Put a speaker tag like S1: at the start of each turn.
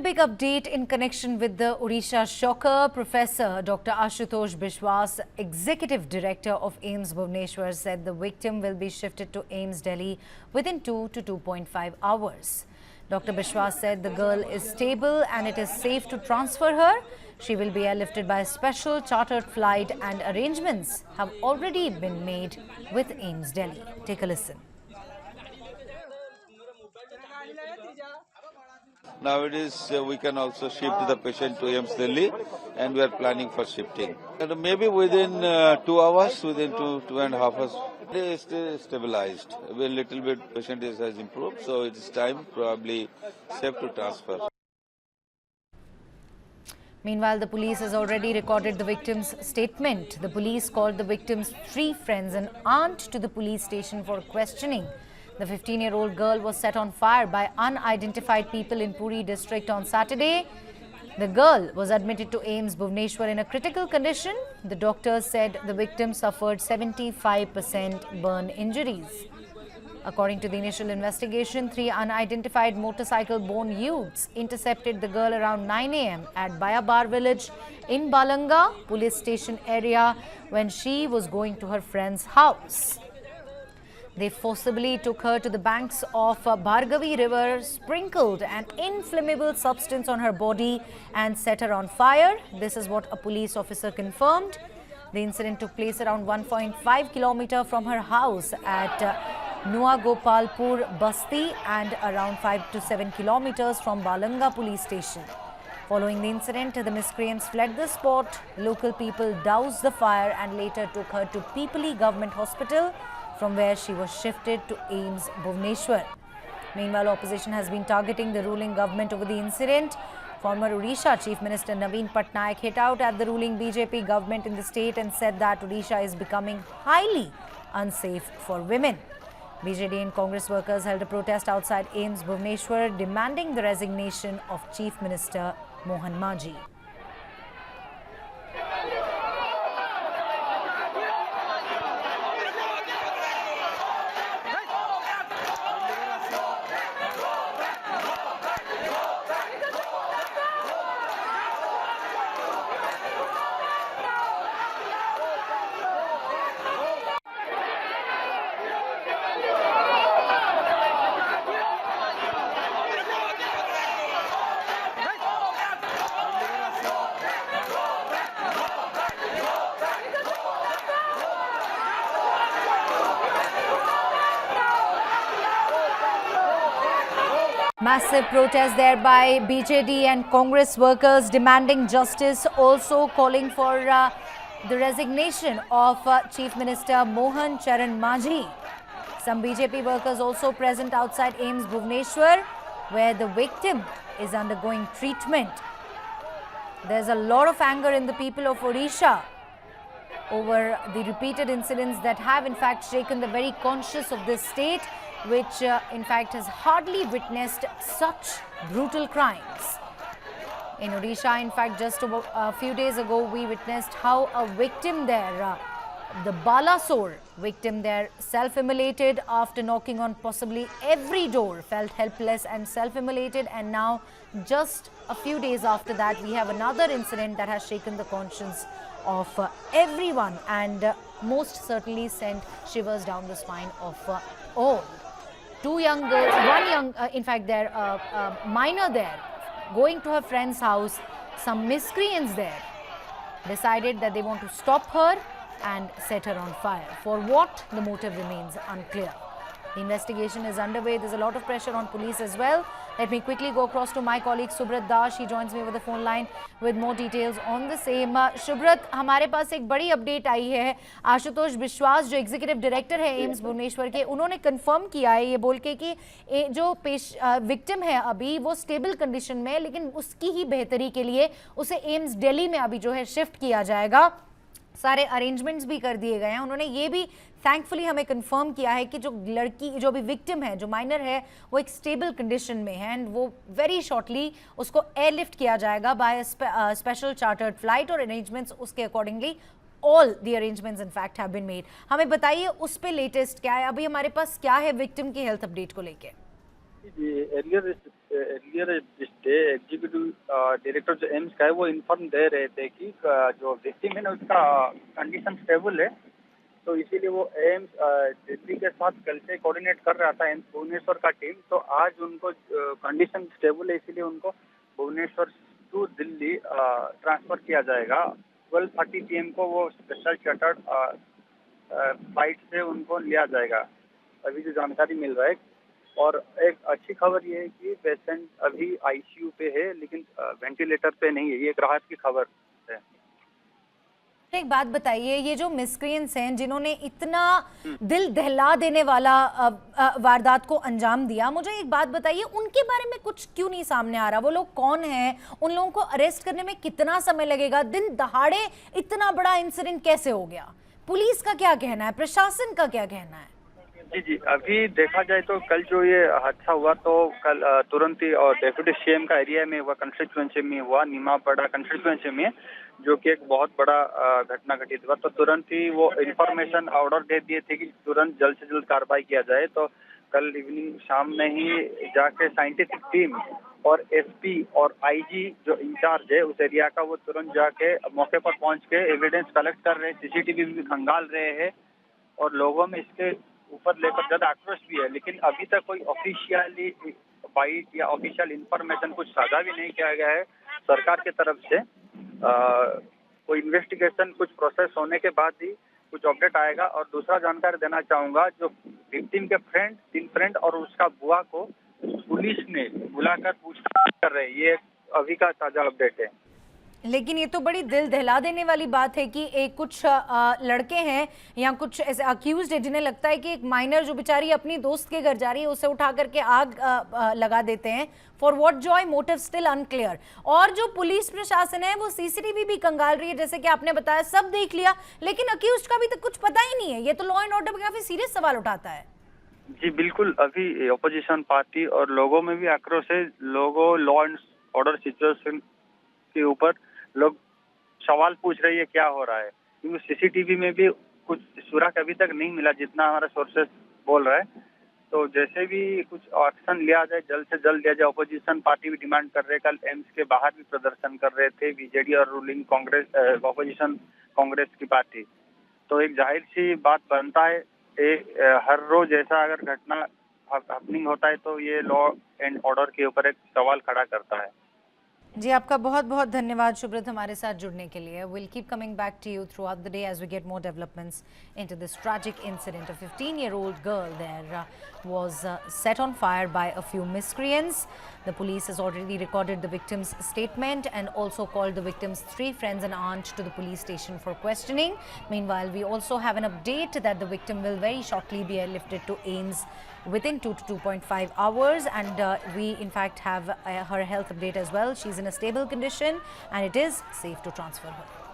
S1: big update in connection with the Odisha shocker. Professor Dr. Ashutosh Biswas, Executive Director of AIIMS Bhubaneswar, said the victim will be shifted to AIIMS Delhi within 2 to 2.5 hours. Dr. Biswas said the girl is stable and it is safe to transfer her. She will be airlifted by a special chartered flight and arrangements have already been made with AIIMS Delhi. Take a listen.
S2: Nowadays, we can also shift the patient to AIIMS Delhi, and we are planning for shifting. And maybe within 2 hours, within 2.5 hours, it is stabilized. A little bit patient has improved, so it is time probably safe to transfer.
S1: Meanwhile, the police has already recorded the victim's statement. The police called the victim's 3 friends and aunt to the police station for questioning. The 15-year-old girl was set on fire by unidentified people in Puri district on Saturday. The girl was admitted to AIIMS Bhubaneswar in a critical condition. The doctors said the victim suffered 75% burn injuries. According to the initial investigation, 3 unidentified motorcycle-borne youths intercepted the girl around 9 a.m. at Bayabar village in Balanga police station area when she was going to her friend's house. They forcibly took her to the banks of Bhargavi river, sprinkled an inflammable substance on her body and set her on fire. This is what a police officer confirmed. The incident took place around 1.5 kilometers from her house at Nuagopalpur Basti and around 5 to 7 kilometers from Balanga police station. Following the incident, the miscreants fled the spot. Local people doused the fire and later took her to Pipali Government Hospital, from where she was shifted to AIIMS Bhubaneswar. Meanwhile, opposition has been targeting the ruling government over the incident. Former Odisha Chief Minister Naveen Patnaik hit out at the ruling BJP government in the state and said that Odisha is becoming highly unsafe for women. BJD and Congress workers held a protest outside AIIMS Bhubaneswar demanding the resignation of Chief Minister Mohan Majhi. Massive protest there by BJD and Congress workers demanding justice, also calling for the resignation of Chief Minister Mohan Charan Majhi. Some BJP workers also present outside AIIMS Bhubaneswar, where the victim is undergoing treatment. There's a lot of anger in the people of Odisha over the repeated incidents that have in fact shaken the very conscience of this state, which in fact has hardly witnessed such brutal crimes. In Odisha, in fact, just a few days ago, we witnessed how a victim there, the Balasore victim there, self-immolated after knocking on possibly every door, felt helpless and self-immolated. And now, just a few days after that, we have another incident that has shaken the conscience of everyone and most certainly sent shivers down the spine of all. 2 young girls, one young, in fact, there, minor there, going to her friend's house. Some miscreants there decided that they want to stop her and set her on fire. For what? The motive remains unclear. The investigation is underway. There's a lot of pressure on police as well. Let me quickly go across to my colleague Subrat Das. He joins me over the phone line with more details on the same. Subrat, हमारे पास एक बड़ी update आई है. आशुतोष विश्वास जो executive director है AIIMS Bhubaneswar के, उन्होंने confirm किया है ये बोल के कि जो विक्टिम है अभी वो स्टेबल कंडीशन में है, लेकिन उसकी ही बेहतरी के लिए उसे एम्स दिल्ली में अभी जो है शिफ्ट किया जाएगा. सारे अरेंजमेंट्स भी कर दिए गए हैं. उन्होंने ये भी थैंकफुली हमें कंफर्म किया है कि जो लड़की, जो भी विक्टिम है, जो माइनर है, वो एक स्टेबल कंडीशन में है एंड वो वेरी शॉर्टली उसको एयरलिफ्ट किया जाएगा बाय स्पेशल चार्टर्ड फ्लाइट और अरेंजमेंट्स उसके accordingly all the arrangements in fact have been made. हमें बताइए उस पे लेटेस्ट क्या है, अभी हमारे पास क्या है विक्टिम की हेल्थ अपडेट को लेके.
S3: earlier this day executive director जो एम्स का है वो इन्फॉर्म दे रहे थे कि जो विक्टिम है ना उसका कंडीशन स्टेबल है, तो इसीलिए वो एम्स दिल्ली के साथ कल से कोऑर्डिनेट कर रहा था एम्स भुवनेश्वर का टीम। तो आज उनको कंडीशन स्टेबल है, इसीलिए उनको भुवनेश्वर टू दिल्ली ट्रांसफर किया जाएगा। 12:30 PM को वो स्पेशल चार्टर्ड फ्लाइट से उनको लिया जाएगा, अभी जो जानकारी मिल रहा है। और एक अच्छी खबर ये है कि पेशेंट अभी आईसीयू पे है, लेकिन वेंटिलेटर पे नहीं है, ये एक राहत की खबर है।
S1: एक बात बताइए, ये जो मिसक्रिएंट्स हैं जिन्होंने इतना दिल दहला देने वाला वारदात को अंजाम दिया, मुझे एक बात बताइए, उनके बारे में कुछ क्यों नहीं सामने आ रहा? वो लोग कौन हैं? उन लोगों को अरेस्ट करने में कितना समय लगेगा? दिन दहाड़े इतना बड़ा इंसिडेंट कैसे हो गया? पुलिस का क्या कहना है? प्रशासन का क्या कहना है?
S3: जी, अभी देखा जाए तो कल जो ये हादसा हुआ तो कल तुरंत ही और डेप्यूटी सीएम का एरिया में हुआ, कंस्टिट्यूएंसी में हुआ, निमापड़ा कंस्टिट्यूएंसी में, जो कि एक बहुत बड़ा घटना घटित हुआ। तो तुरंत ही वो इंफॉर्मेशन ऑर्डर दे दिए थे कि तुरंत जल्द से जल्द कार्रवाई किया जाए। तो कल इवनिंग शाम में ही जाके साइंटिफिक टीम और एसपी और आईजी जो इंचार्ज है उस एरिया का, वो तुरंत जाके मौके पर पहुंच के एविडेंस कलेक्ट कर रहे हैं, सीसीटीवी भी खंगाल रहे हैं और लोगों में इसके ऊपर लेकर ज्यादा आक्रोश भी है। लेकिन अभी तक कोई ऑफिशियली बाइट या ऑफिशियल इंफॉर्मेशन कुछ साझा भी नहीं किया गया है सरकार की तरफ से। कोई इन्वेस्टिगेशन कुछ प्रोसेस होने के बाद ही कुछ अपडेट आएगा। और दूसरा जानकारी देना चाहूंगा, जो विक्टिम के तीन फ्रेंड और उसका बुआ को पुलिस ने बुलाकर पूछताछ कर रहे हैं, ये अभी का ताजा अपडेट है।
S1: लेकिन ये तो बड़ी दिल दहला देने वाली बात है कि एक कुछ लड़के हैं या कुछ ऐसे अक्यूज्ड है जिन्हें लगता है कि एक माइनर जो बेचारी अपनी दोस्त के घर जा रही है उसे उठा करके आग लगा देते हैं। For what Joy, motive still unclear. और जो पुलिस प्रशासन है वो सीसीटीवी भी कंगाल रही है, जैसे कि आपने बताया, सब देख लिया, लेकिन अक्यूज्ड का भी तो कुछ पता ही नहीं है। ये तो लॉ एंड ऑर्डर पर काफी सीरियस सवाल उठाता है।
S3: जी बिल्कुल, अभी ऑपोजिशन पार्टी और लोगों में भी आक्रोश है। लोगों लॉ एंड ऑर्डर सिचुएशन के ऊपर लोग सवाल पूछ रही है क्या हो रहा है, क्योंकि सीसीटीवी में भी कुछ सुराग अभी तक नहीं मिला जितना हमारा सोर्सेस बोल रहा है। तो जैसे भी कुछ एक्शन लिया जाए, जल्द से जल्द लिया जाए। ऑपोजिशन पार्टी भी डिमांड कर रहे, कल एम्स के बाहर भी प्रदर्शन कर रहे थे बीजेडी और रूलिंग कांग्रेस ऑपोजिशन कांग्रेस की पार्टी। तो एक जाहिर सी बात बनता है, हर रोज ऐसा अगर घटना हैपनिंग होता है तो ये लॉ एंड ऑर्डर के ऊपर एक सवाल खड़ा करता है।
S1: जी, आपका बहुत बहुत धन्यवाद शुभ्रत हमारे साथ जुड़ने के लिए। Will keep coming back to you throughout the day as we get more developments into this tragic incident. A 15-year-old girl there was set on fire by a few miscreants. The police has already recorded the victim's statement and also called the victim's 3 friends and aunt to the police station for questioning. Meanwhile, we also have an update that the victim will very shortly be airlifted to AIIMS within 2 to 2.5 hours, and we in fact have her health update as well. She's in a stable condition and it is safe to transfer her.